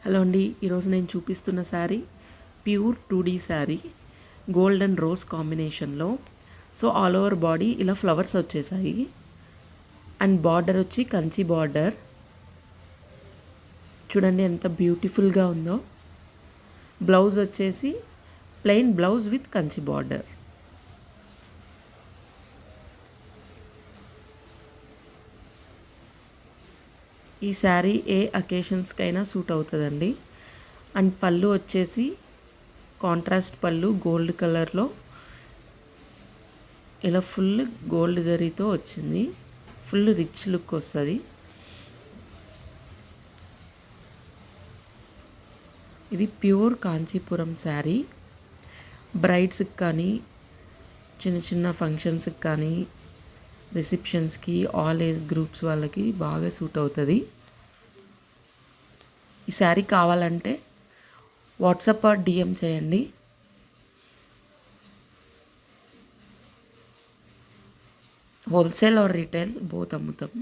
Hello అండి. ఈరోజు నేను చూపిస్తున్న sari pure 2D sari gold and rose కాంబినేషన్లో. సో ఆల్ ఓవర్ బాడీ ఇలా ఫ్లవర్స్ వచ్చేసాయి అండ్ బార్డర్ వచ్చి కంచి బార్డర్. చూడండి ఎంత బ్యూటిఫుల్గా ఉందో. బ్లౌజ్ వచ్చేసి plain blouse with Kanchi border. ఈ శారీ ఏ అకేషన్స్కైనా సూట్ అవుతుందండి. అండ్ పళ్ళు వచ్చేసి కాంట్రాస్ట్ పళ్ళు గోల్డ్ కలర్లో ఇలా ఫుల్ గోల్డ్ జరీతో వచ్చింది. ఫుల్ రిచ్ లుక్ వస్తుంది. ఇది ప్యూర్ కాంచీపురం శారీ. బ్రైడ్స్కి కానీ చిన్న చిన్న ఫంక్షన్స్కి కానీ రిసెప్షన్స్కి ఆల్ ఏజ్ గ్రూప్స్ వాళ్ళకి బాగా సూట్ అవుతుంది. ఈ శారీ కావాలంటే వాట్సాప్ ఆర్ డిఎం చేయండి. హోల్సేల్ ఆర్ రీటైల్ బోత్ అమ్ముతాం.